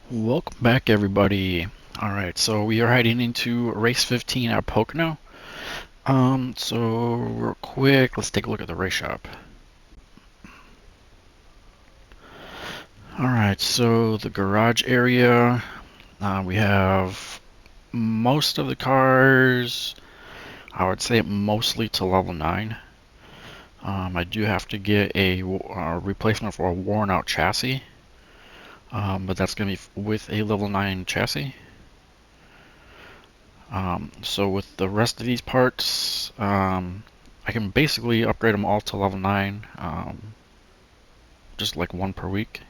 Welcome back, everybody. Alright, so we are heading into race 15 at Pocono. So real quick, let's take a look at the race shop. Alright, so the garage area, we have most of the cars, I would say mostly to level 9. I do have to get a replacement for a worn out chassis, but that's going to be with a level 9 chassis. So with the rest of these parts, I can basically upgrade them all to level 9, just like one per week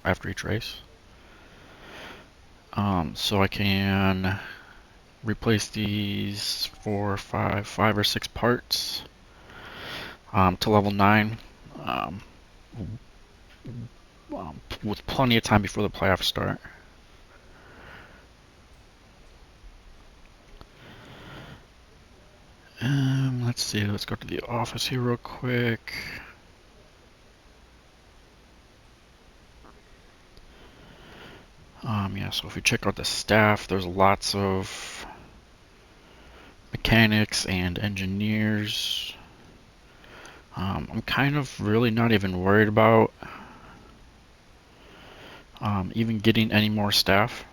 after each race. So I can replace these five or six parts to level 9 um, with plenty of time before the playoffs start. Let's see, let's go to the office here real quick. Yeah, so if we check out the staff, there's lots of mechanics and engineers. I'm kind of really not even worried about even getting any more staff.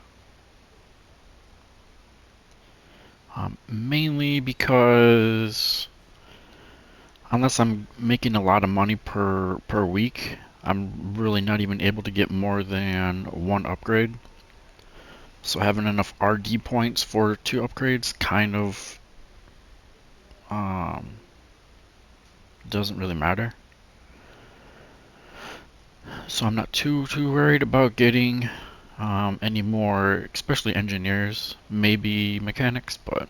Mainly because unless I'm making a lot of money per week, I'm really not even able to get more than one upgrade. So having enough RD points for 2 upgrades kind of um, doesn't really matter. So I'm not too worried about getting any more, especially engineers, maybe mechanics, but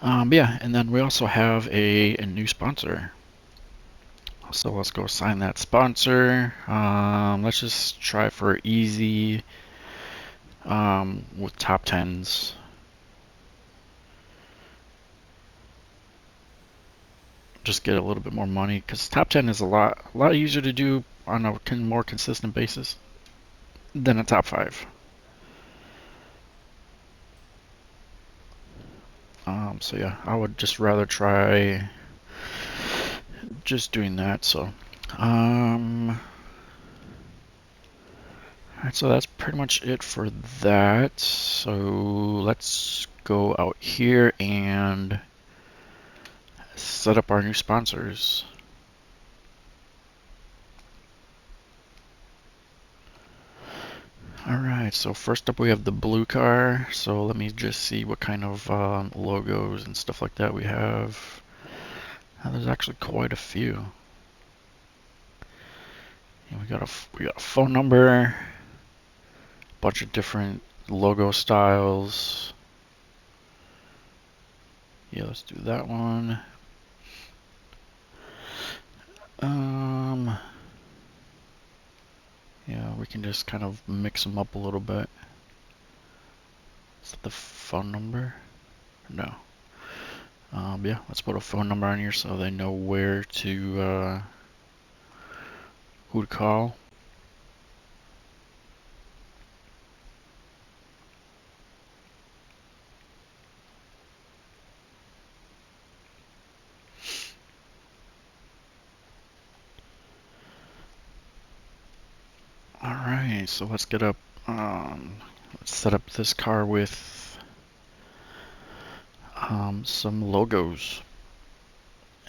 yeah. And then we also have a new sponsor. So let's go sign that sponsor. Let's just try for easy with top tens. Just get a little bit more money because top 10 is a lot easier to do on a more consistent basis than a top 5. So yeah, I would just rather try just doing that. So, alright, so that's pretty much it for that. So let's go out here and set up our new sponsors. Alright, so first up we have the blue car. So let me just see what kind of logos and stuff like that we have. There's actually quite a few. And we got a phone number, a bunch of different logo styles. Yeah, let's do that one. Yeah, we can just kind of mix them up a little bit. Is that the phone number? No. Yeah, let's put a phone number on here so they know where to, who to call. Alright, so let's get up, let's set up this car with some logos.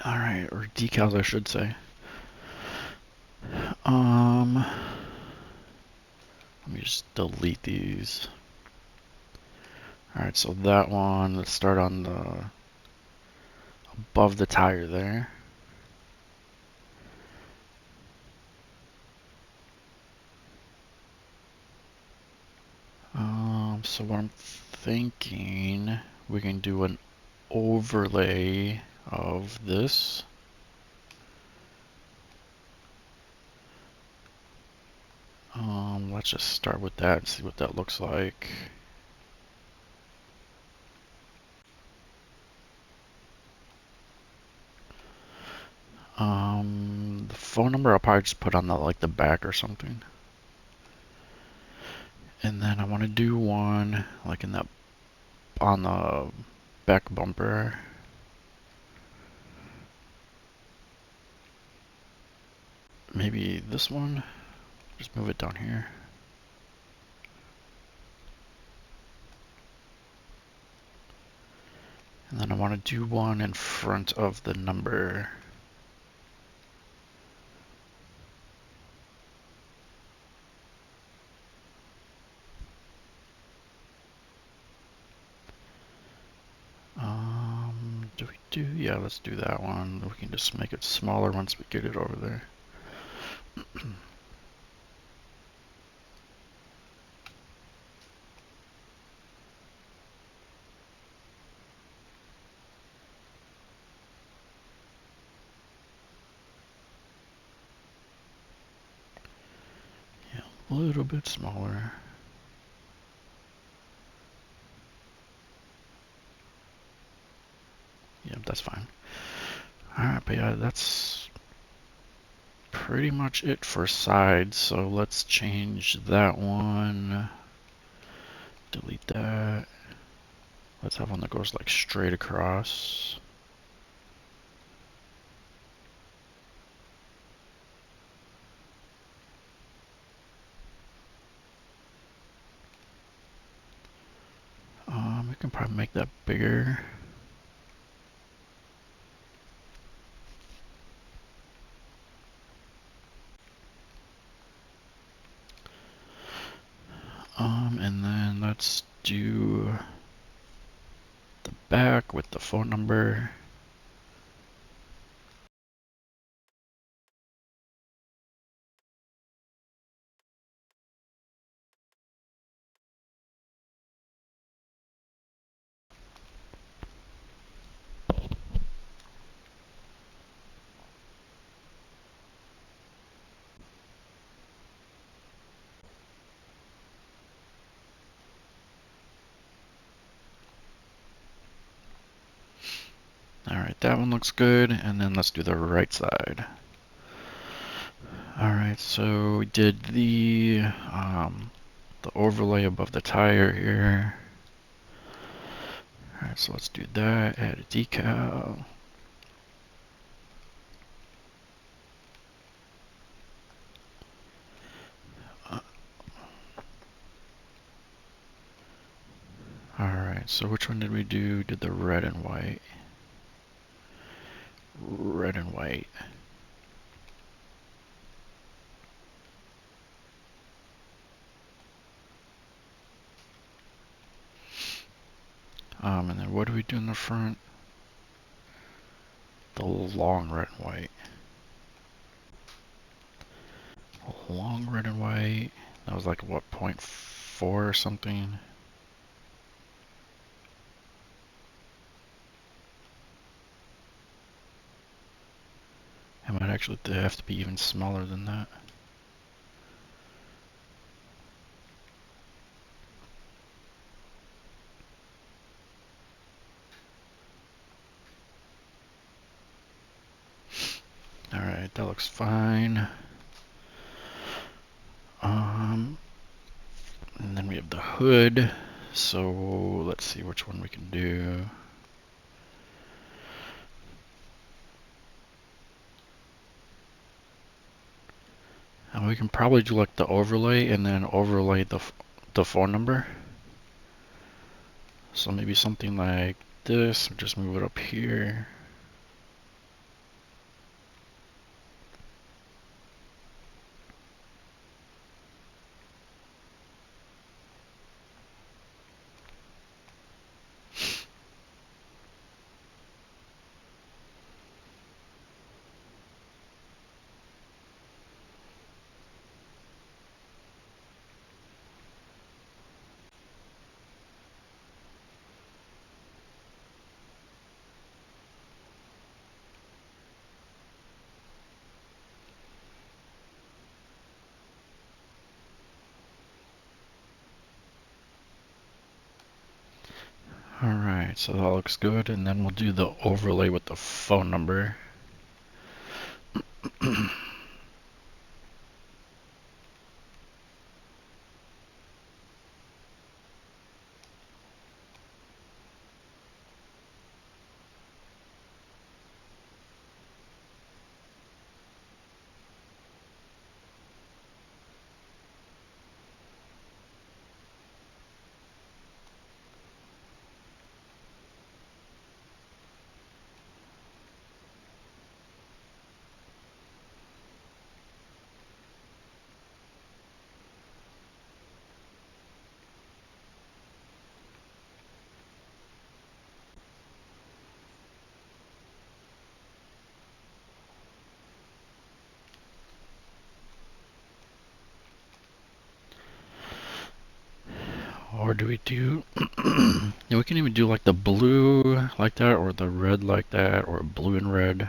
Alright, or decals, I should say. Let me just delete these. Alright, so that one, let's start on the above the tire there. So what I'm thinking, we can do an overlay of this. Let's just start with that and see what that looks like. The phone number I'll probably just put on the back or something. And then I want to do one like in that on the back bumper. Maybe this one. Just move it down here. And then I want to do one in front of the number. Do we do? Yeah, let's do that one. We can just make it smaller once we get it over there. Yeah, a little bit smaller. Yeah, that's fine. Alright, but yeah, that's pretty much it for sides. So let's change that one. Delete that. Let's have one that goes like straight across. We can probably make that bigger. And then let's do the back with the phone number. Alright, that one looks good. And then let's do the right side. Alright, so we did the overlay above the tire here. Alright, so let's do that. Add a decal. Alright, so which one did we do? Did the red and white. Red and white. And then what do we do in the front? The long red and white. Long red and white. That was like what, 0.4 or something? It might actually have to be even smaller than that. Alright, that looks fine. And then we have the hood. So let's see which one we can do. And we can probably do like the overlay and then overlay the phone number. So maybe something like this. Just move it up here. Alright, so that looks good. And then we'll do the overlay with the phone number. Or do we do... Yeah, we can even do like the blue like that, or the red like that, or blue and red.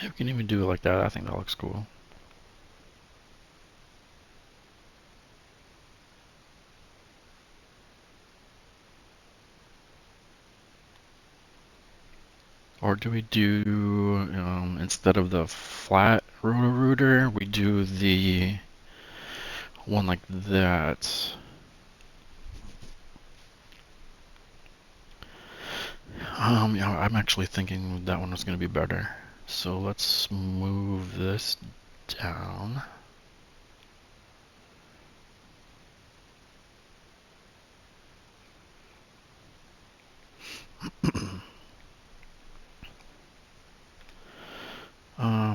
Yeah, we can even do it like that. I think that looks cool. Or do we do, instead of the flat roto-rooter, we do the one like that? Yeah, I'm actually thinking that one was going to be better. So let's move this down.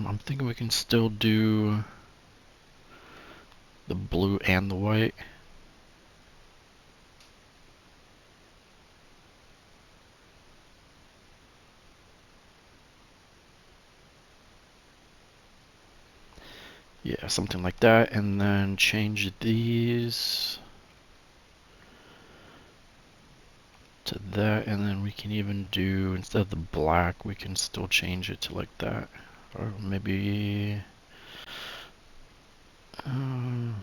I'm thinking we can still do the blue and the white. Yeah, something like that. And then change these to that. And then we can even do, instead of the black, we can still change it to like that. Or maybe... Um,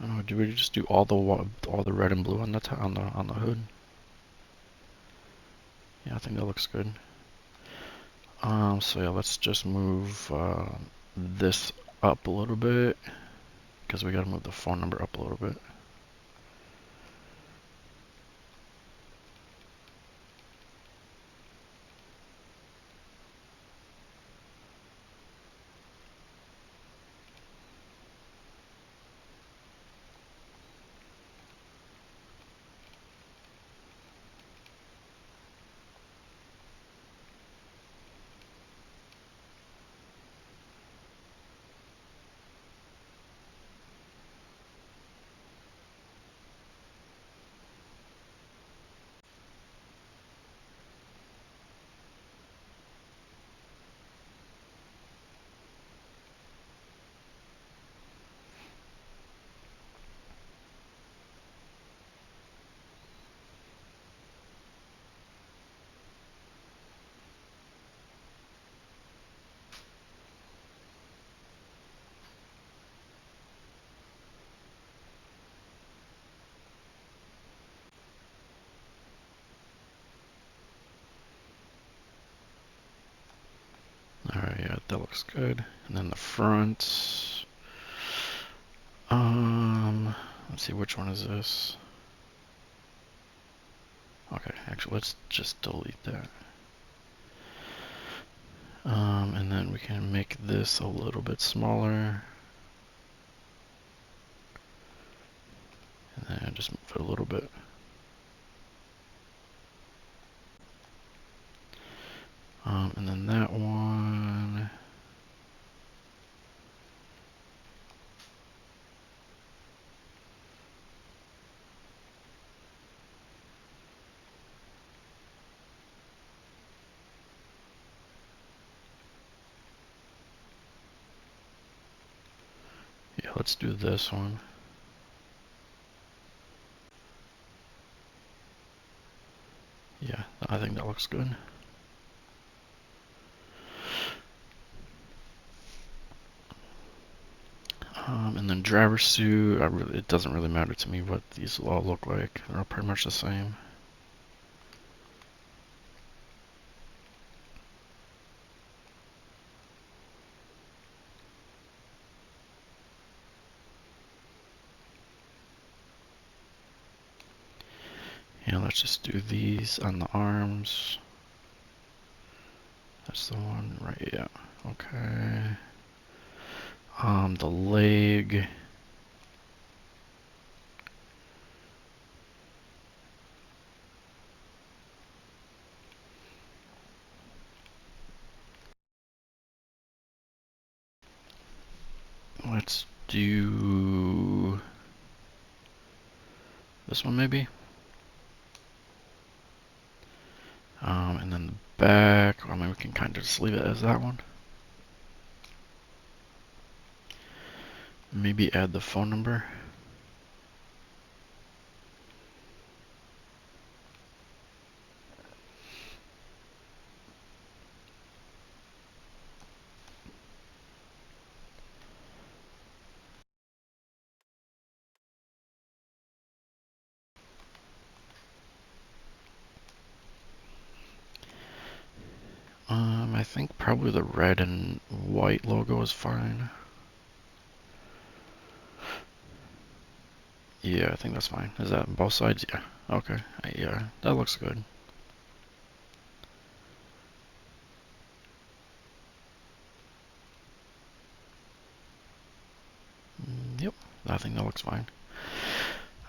I don't know, do we just do all the red and blue on the on the hood? Yeah, I think that looks good. So yeah, let's just move this up a little bit, because we gotta move the phone number up a little bit. Alright, yeah, that looks good. And then the front. Let's see, which one is this? Okay, actually, let's just delete that. And then we can make this a little bit smaller. And then just move it a little bit. And then that one. Yeah, let's do this one. Yeah, I think that looks good. And then driver suit, it doesn't really matter to me what these all look like. They're all pretty much the same. Yeah, let's just do these on the arms. That's the one, right? Yeah. Okay. The leg. Let's do This one maybe. And then the back, I mean, we can kind of just leave it as that one. Maybe add the phone number. I think probably the red and white logo is fine. Yeah, I think that's fine. Is that on both sides? Yeah. Okay. Yeah, that looks good. Yep, I think that looks fine.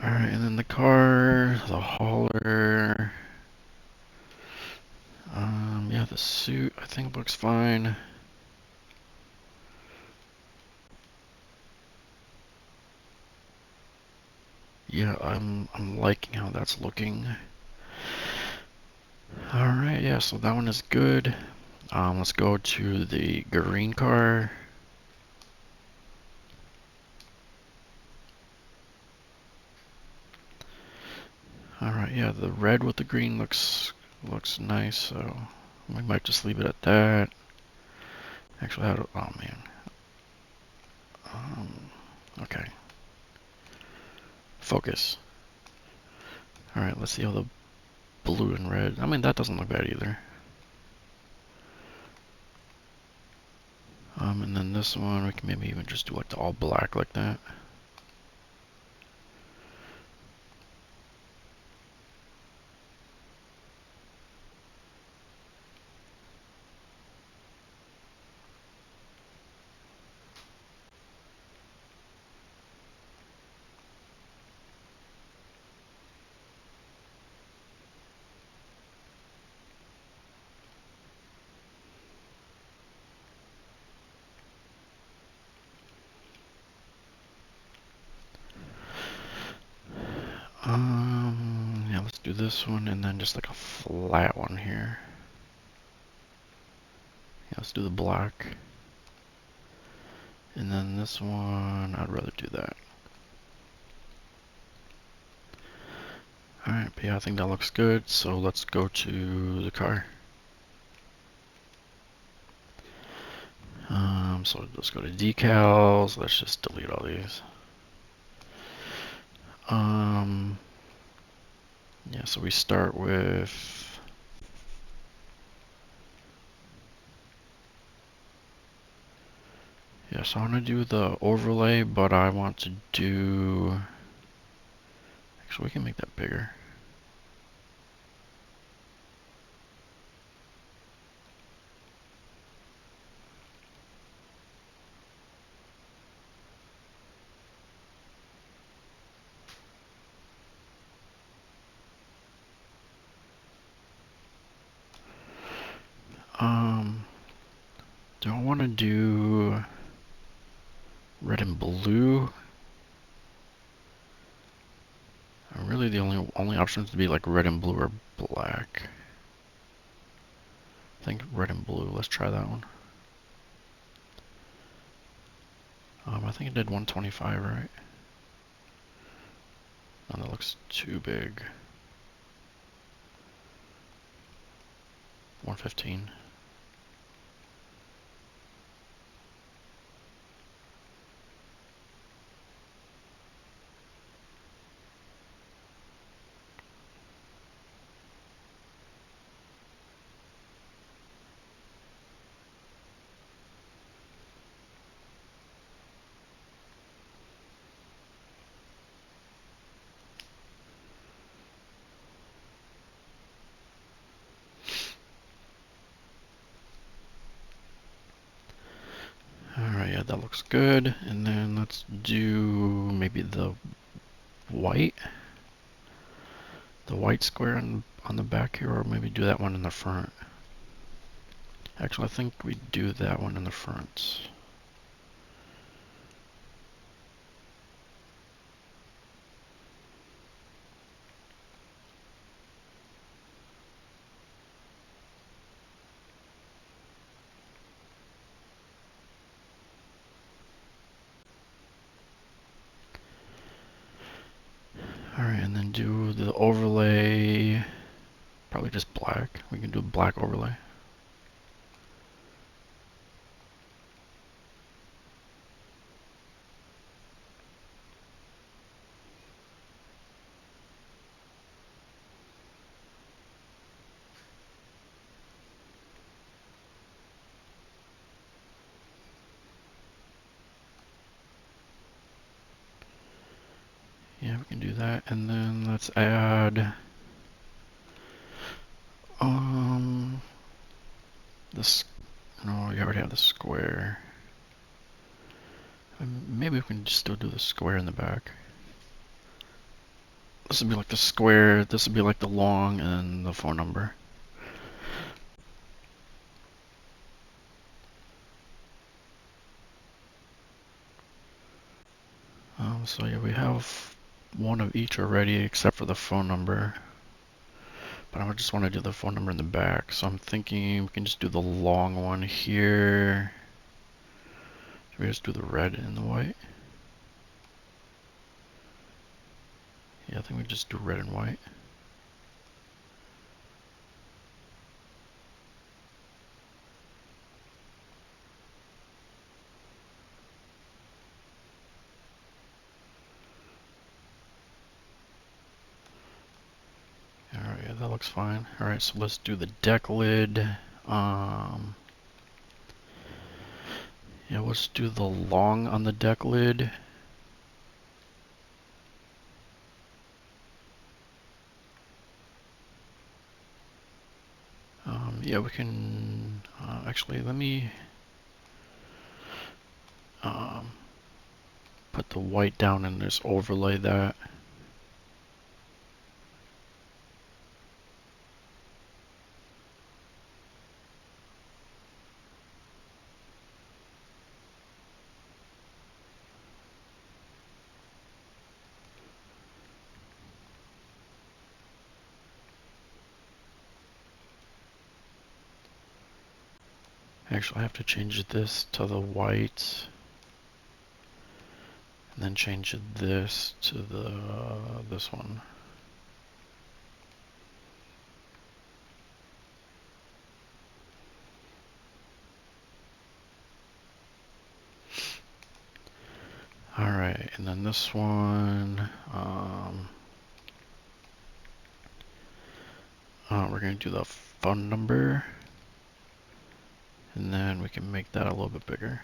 Alright, and then the car, the hauler. Yeah, the suit I think looks fine. Yeah, I'm liking how that's looking. Alright, yeah, so that one is good. Let's go to the green car. Alright, yeah, the red with the green looks nice, so we might just leave it at that. Actually, how do, oh man. Okay. Focus. Alright, let's see how the blue and red, I mean, that doesn't look bad either. And then this one, we can maybe even just do like the all black like that. Yeah, let's do this one and then just like a flat one here. Yeah, let's do the black. And then this one, I'd rather do that. Alright, but yeah, I think that looks good. So let's go to the car. So let's go to decals. Let's just delete all these. Yeah, so we start with, yeah, so I want to do the overlay, but I want to do, actually we can make that bigger. Do I want to do red and blue? Really the only options to be like red and blue or black. I think red and blue, let's try that one. I think it did 125, right? Oh, that looks too big. 115. Alright, yeah, that looks good. And then let's do maybe the white. The white square on the back here, or maybe do that one in the front. Actually, I think we do that one in the front. And then do the overlay, probably just black. We can do a black overlay. Yeah, we can do that. And then let's add this. No, we already have the square. Maybe we can just still do the square in the back. This would be like the square, this would be like the long and the phone number. So yeah, we have one of each already except for the phone number. But I just want to do the phone number in the back. So I'm thinking we can just do the long one here. Should we just do the red and the white? Yeah, I think we just do red and white. Alright, yeah, that looks fine. Alright, so let's do the deck lid. Yeah, let's do the long on the deck lid. Yeah, we can, actually, let me put the white down and just overlay that. Actually, I have to change this to the white, and then change this to this one. Alright, and then this one, we're going to do the phone number, and then we can make that a little bit bigger.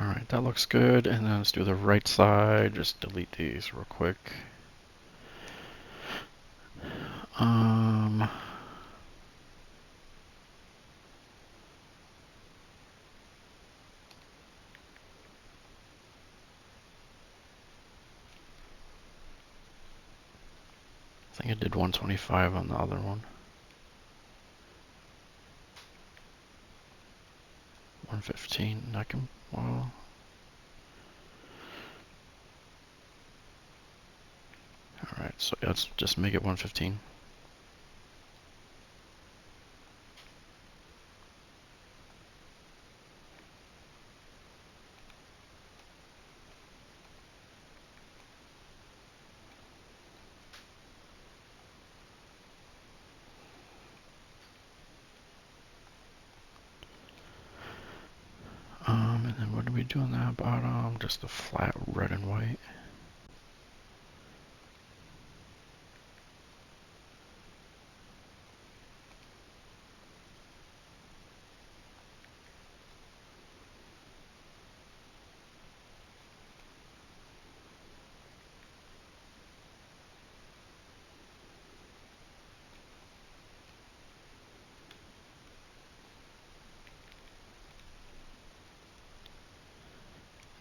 Alright, that looks good, and then let's do the right side, just delete these real quick. I think I did 125 on the other one. 115, I can, well, alright, so let's just make it 115. And then what do we do on that bottom? Just a flat red and white.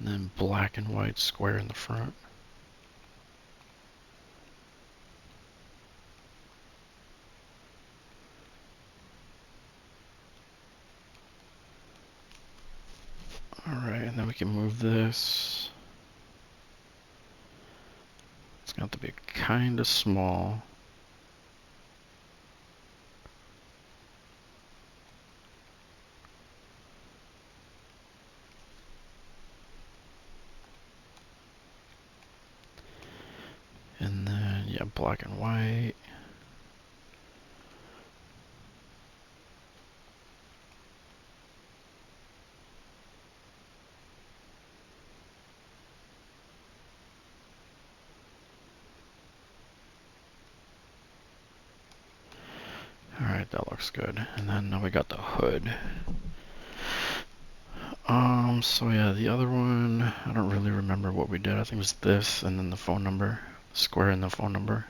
And then black and white square in the front. Alright, and then we can move this. It's going to have to be kind of small. And then, yeah, black and white. Alright, that looks good. And then now we got the hood. So yeah, the other one, I don't really remember what we did. I think it was this and then the phone number. Square and the phone number.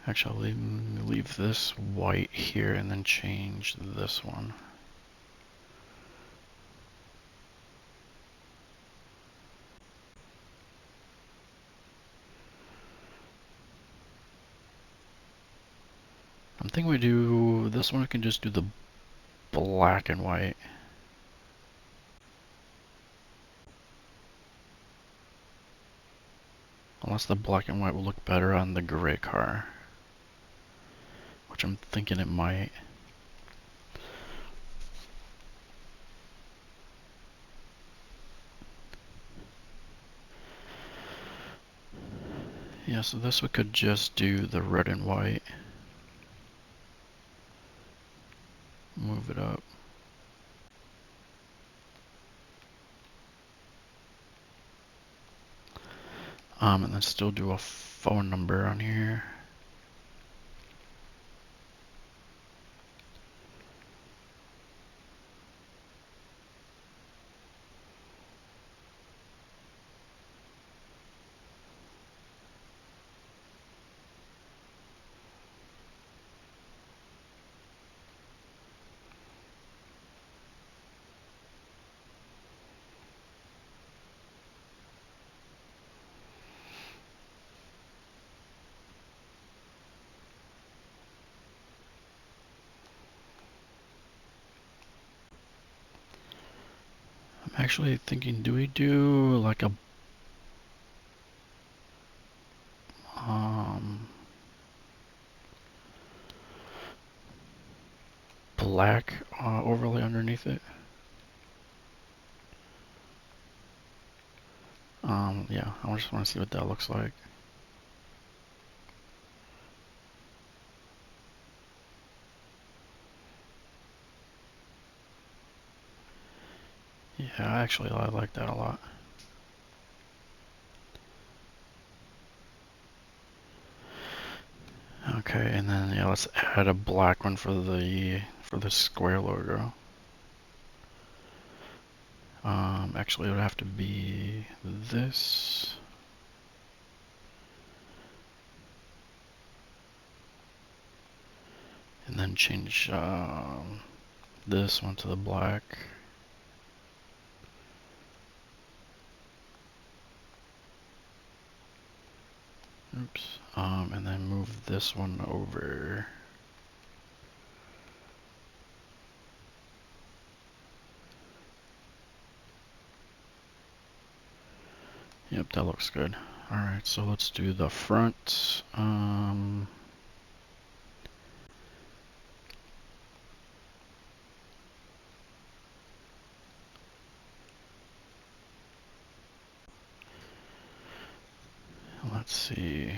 Actually, leave this white here and then change this one. I'm thinking we do this one. We can just do the black and white. Unless the black and white will look better on the gray car, which I'm thinking it might. Yeah, so this we could just do the red and white. Move it up. And then still do a phone number on here. I'm actually thinking, do we do like a black overlay underneath it? Yeah, I just want to see what that looks like. Yeah, actually, I like that a lot. Okay, and then yeah, let's add a black one for the square logo. Actually, it would have to be this. And then change this one to the black. Oops. And then move this one over. Yep, that looks good. Alright, so let's do the front. Let's see.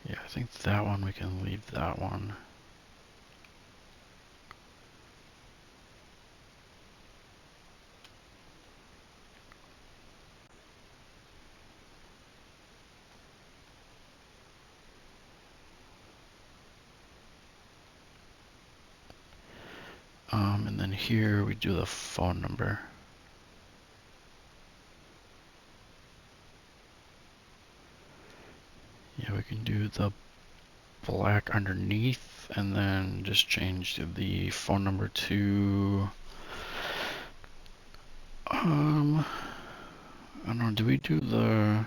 Yeah, I think that one we can leave that one. And then here we do the phone number. we can do the black underneath and then just change the phone number to I don't know, do we do the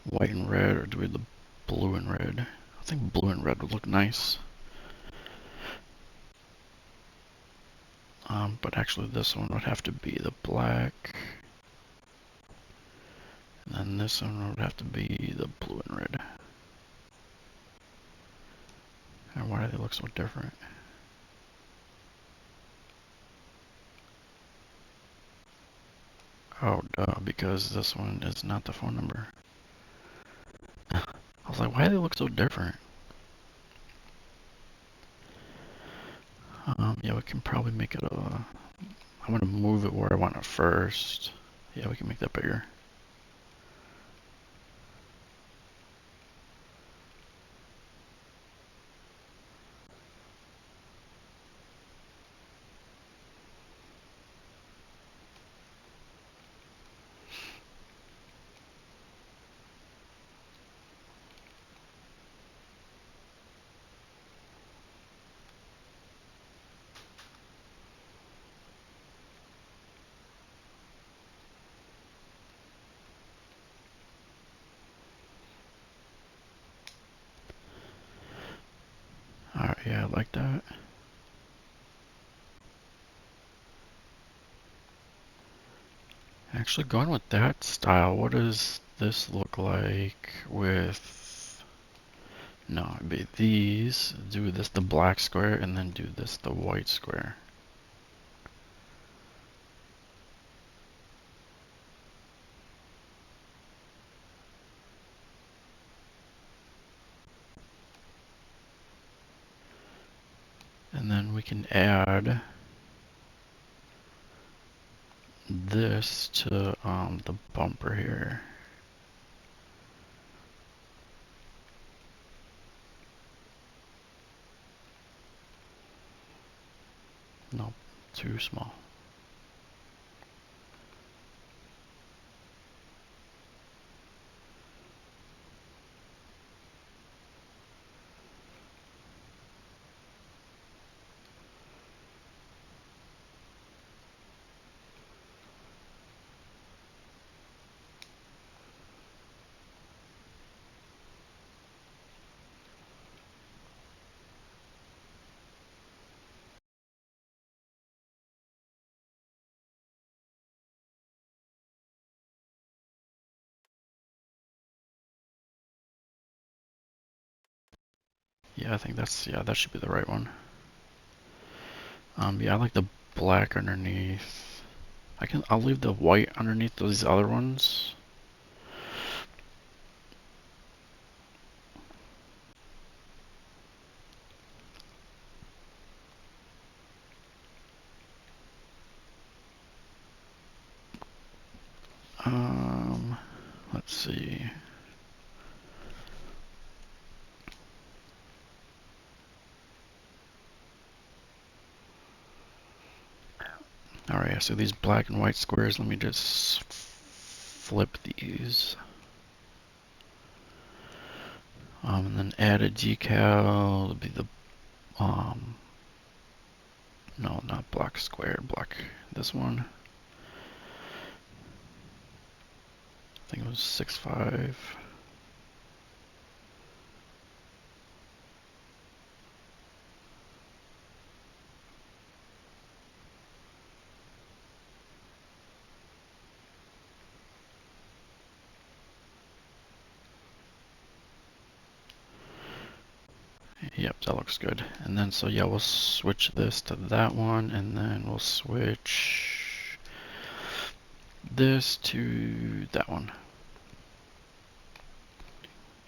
white and red or do we do the blue and red? I think blue and red would look nice. But actually this one would have to be the black. And then this one would have to be the blue and red. And why do they look so different? Oh, duh, because this one is not the phone number. I was like, why do they look so different? Yeah, we can probably make it I'm gonna move it where I want it first. Yeah, we can make that bigger. Alright, yeah, I like that. Actually, going with that style, what does this look like with... No, it'd be these. Do this the black square, and then do this the white square. And then we can add this to the bumper here. Nope, too small. Yeah, I think that should be the right one. Yeah, I like the black underneath. I'll leave the white underneath those other ones. Let's see. Alright, so these black and white squares, let me just flip these. And then add a decal, it'll be the, no, not black square, black, this one. I think it was 6.5. Yep, that looks good. And then, so yeah, we'll switch this to that one, and then we'll switch this to that one.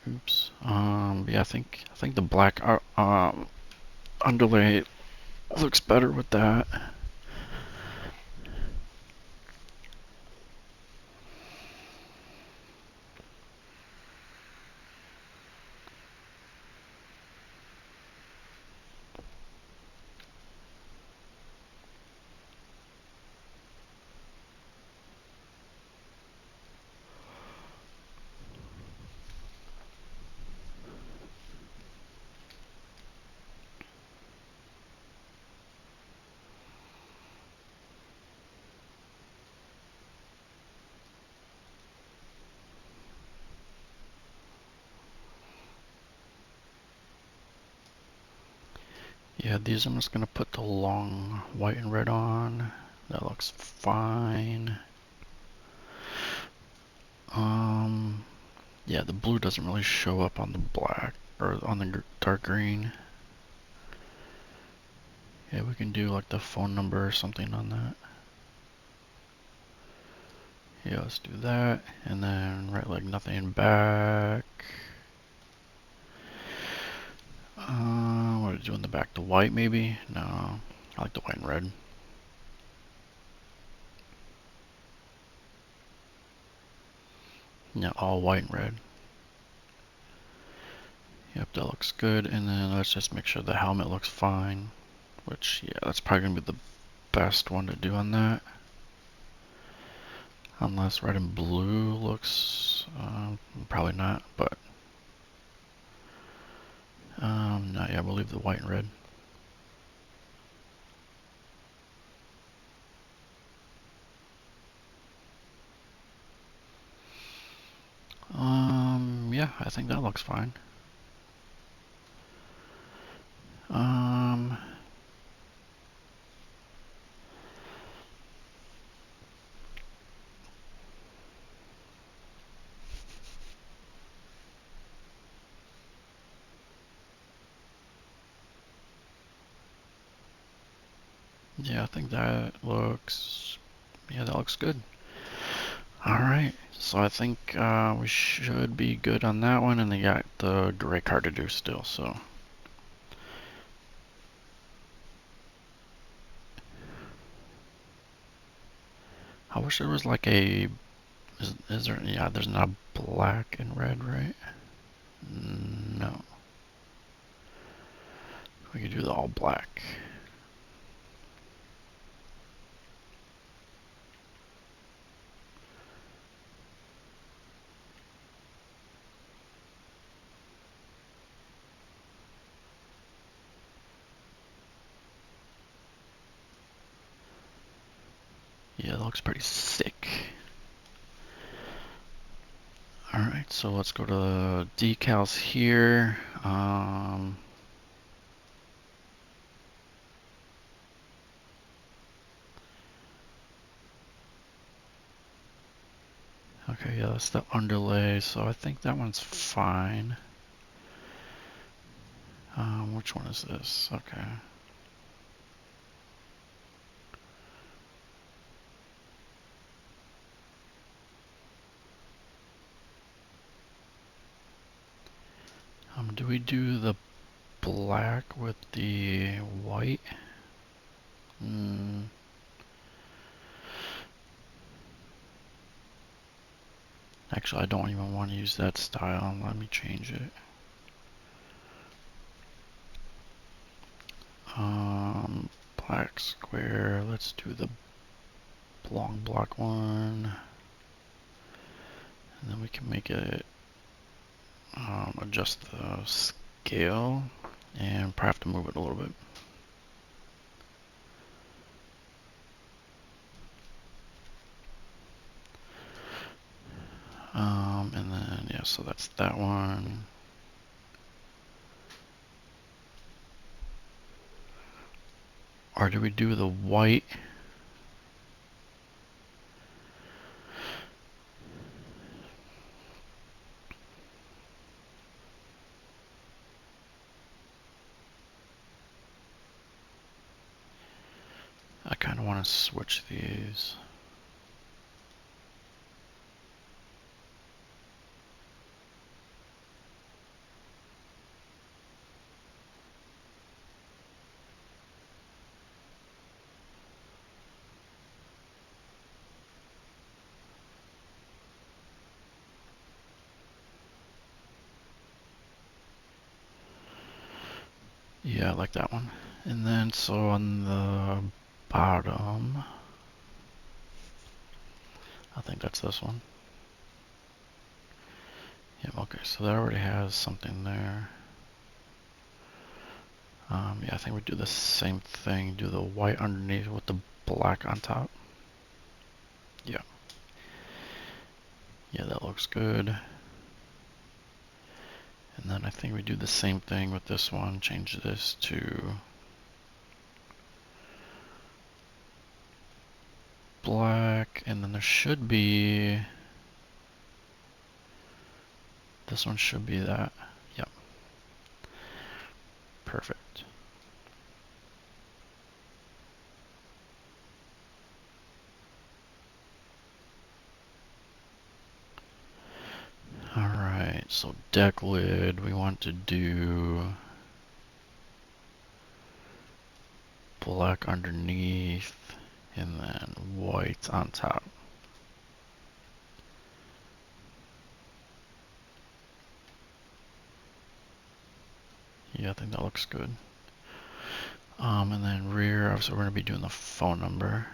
Oops. Yeah, I think the black underlay looks better with that. Yeah, these I'm just gonna put the long white and red on. That looks fine. Um, yeah, the blue doesn't really show up on the black or on the dark green. Yeah, we can do like the phone number or something on that. Yeah, let's do that. And then write like nothing back. What do we do in the back? The white maybe? No, I like the white and red. Yeah, all white and red. Yep, that looks good. And then let's just make sure the helmet looks fine. Which, yeah, that's probably gonna be the best one to do on that. Unless red and blue looks, probably not, but no, yeah, we'll leave the white and red. Yeah, I think that looks fine. Um, yeah, I think that looks, yeah, that looks good. Alright, so I think we should be good on that one, and they got the gray car to do still, so. I wish there was like a, is there, yeah, there's not black and red, right? No. We could do the all black. Yeah, that looks pretty sick. Alright, so let's go to the decals here. Okay, yeah, that's the underlay, so I think that one's fine. Which one is this? Okay. Do we do the black with the white? Actually, I don't even want to use that style. Let me change it. Black square. Let's do the long block one. And then we can make it, adjust the scale and probably have to move it a little bit. And then, yeah, so that's that one. Or do we do the white? I kind of want to switch these. Yeah, I like that one. And then, so on the bottom, I think that's this one. Yeah, okay, so that already has something there. Yeah, I think we do the same thing. Do the white underneath with the black on top. Yeah. Yeah, that looks good. And then I think we do the same thing with this one. Change this to black, and then there should be, this one should be that. Yep. Perfect. Alright, so deck lid, we want to do black underneath and then white on top. Yeah, I think that looks good. And then rear, obviously we're going to be doing the phone number.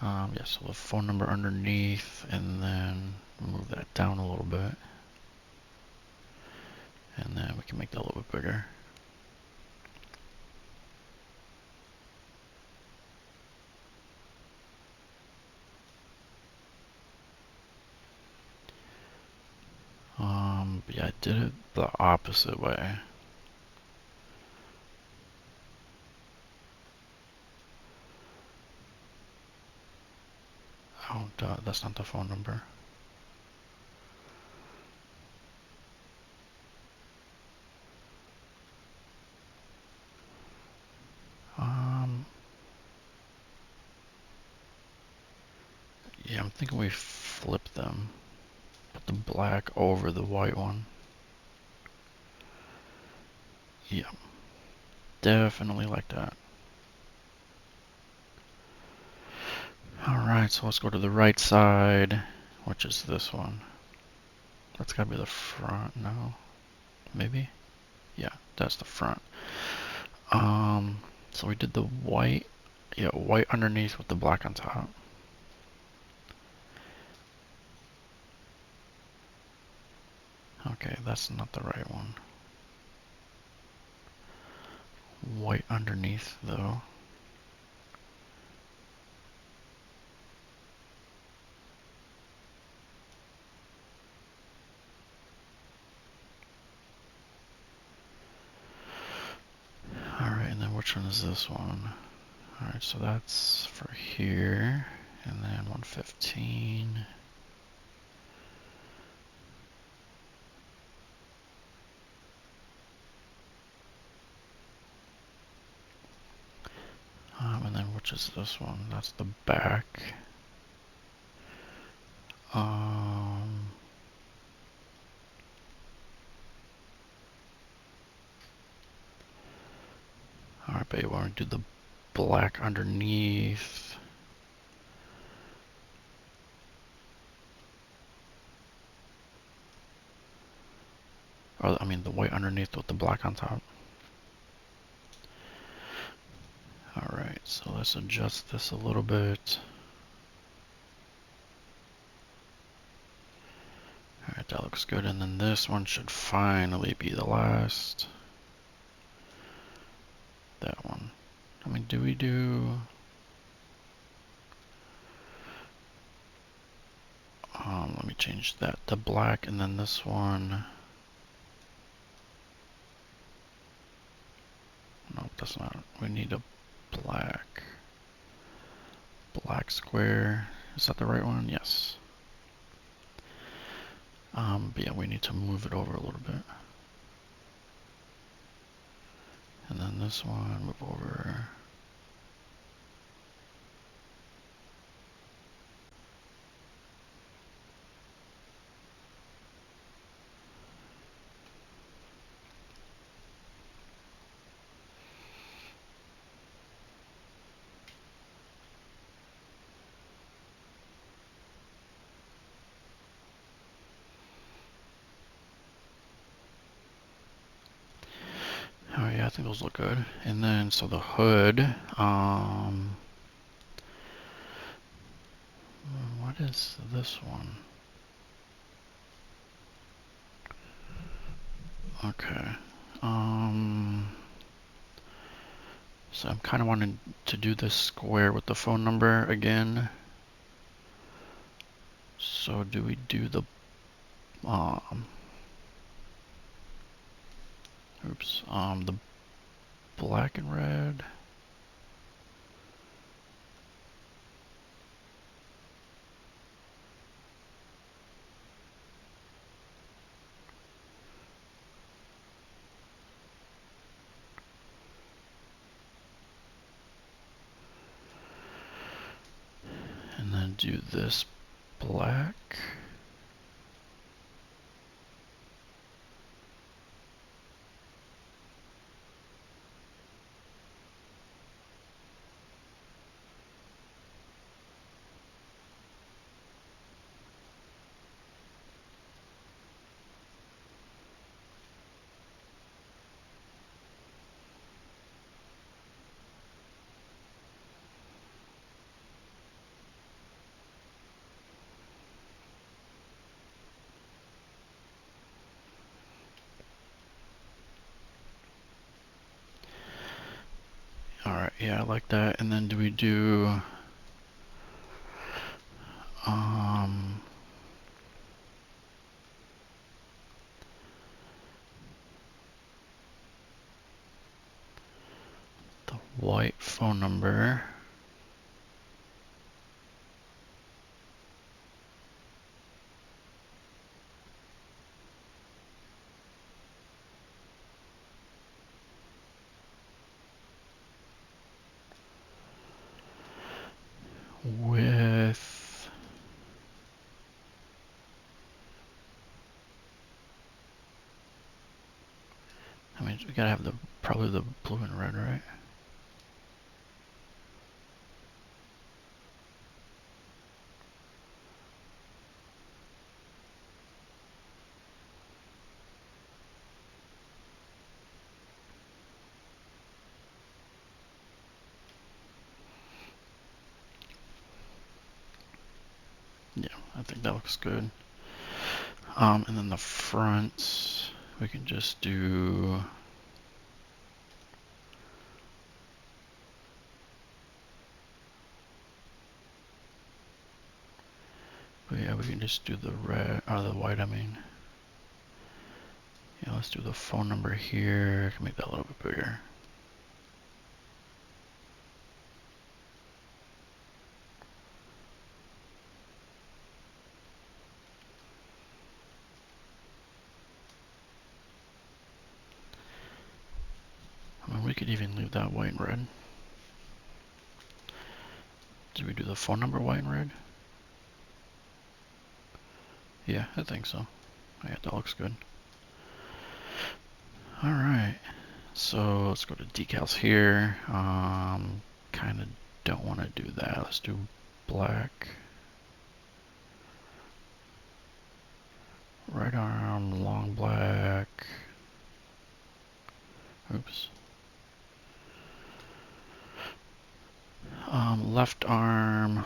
Yeah, so the phone number underneath, and then move that down a little bit. And then we can make that a little bit bigger. But yeah, I did it the opposite way. Oh, duh, that's not the phone number. Yeah, I'm thinking we flip them. Put the black over the white one. Yeah, definitely like that. Alright, so let's go to the right side, which is this one. That's gotta be the front now. Maybe? Yeah, that's the front. So we did the white, yeah, white underneath with the black on top. Okay, that's not the right one. White underneath, though. Alright, and then which one is this one? Alright, so that's for here, and then 115. And then which is this one? That's the back. Alright, but you want to do the black underneath. Or, I mean, the white underneath with the black on top. Alright, so let's adjust this a little bit. Alright, that looks good. And then this one should finally be the last. That one. I mean, do we do... let me change that to black, and then this one... Nope, that's not... We need a black. Black square. Is that the right one? Yes. But yeah, we need to move it over a little bit. And then this one, move over. Oh yeah, I think those look good. And then, so the hood, what is this one? Okay. So I'm kind of wanting to do this square with the phone number again. So do we do the, the black and red? then do this black. Alright, yeah, I like that. And then do we do the white phone number? With, I mean, we gotta have the probably the blue and red, right? Yeah, I think that looks good. And then the front, we can just do. But yeah, we can just do the red, or the white, I mean. Yeah, let's do the phone number here. I can make that a little bit bigger. I mean, we could even leave that white and red. Did we do the phone number white and red? Yeah, I think so. Yeah, that looks good. Alright, so let's go to decals here. Kind of don't want to do that. Let's do black. Right arm, long black. Oops. Left arm,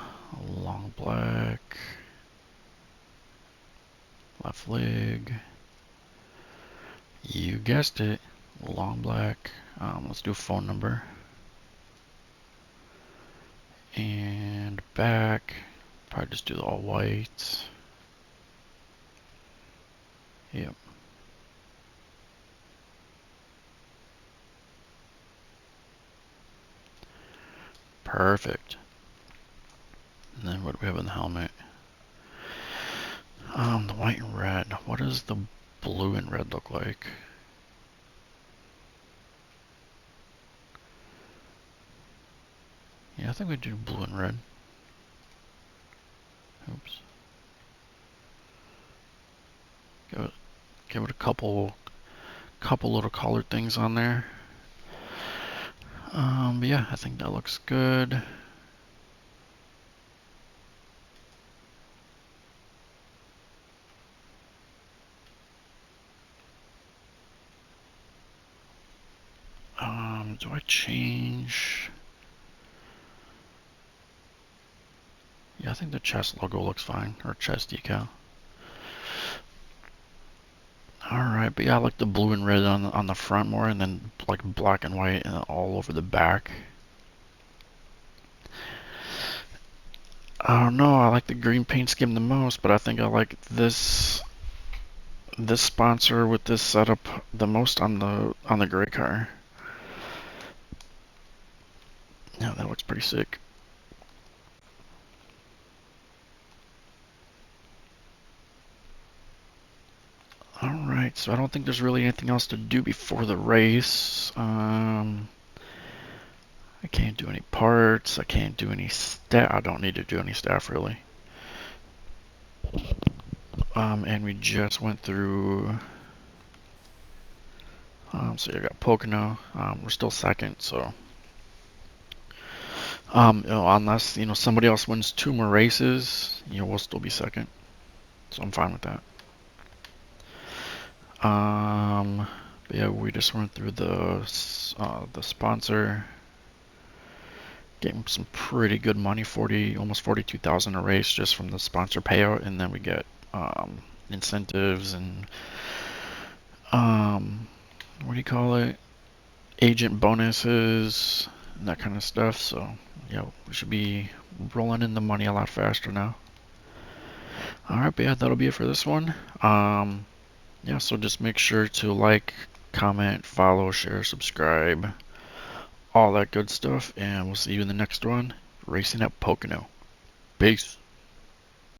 long black. Left leg. You guessed it, long black. Let's do phone number. And back. Probably just do all white. Yep. Perfect. And then what do we have in the helmet? The white and red. What does the blue and red look like? Yeah, I think we do blue and red. Oops. Give it a couple little colored things on there. But yeah, I think that looks good. Do I change? Yeah, I think the chest logo looks fine, or chest decal. Alright, but yeah, I like the blue and red on the front more, and then like black and white all over the back. I don't know, I like the green paint scheme the most, but I think I like this sponsor with this setup the most on the gray car. Yeah, that looks pretty sick. Alright, so I don't think there's really anything else to do before the race. I can't do any parts. I can't do any staff. I don't need to do any staff really. And we just went through. So you got Pocono. We're still second, so. Unless somebody else wins 2 more races, we'll still be second. So I'm fine with that. But yeah, we just went through the sponsor, getting some pretty good money, almost 42,000 a race just from the sponsor payout, and then we get incentives and what do you call it? Agent bonuses and that kind of stuff. So yeah, we should be rolling in the money a lot faster now. All right, but yeah, that'll be it for this one. Yeah, so just make sure to like, comment, follow, share, subscribe, all that good stuff, and we'll see you in the next one, Racing at Pocono. Peace.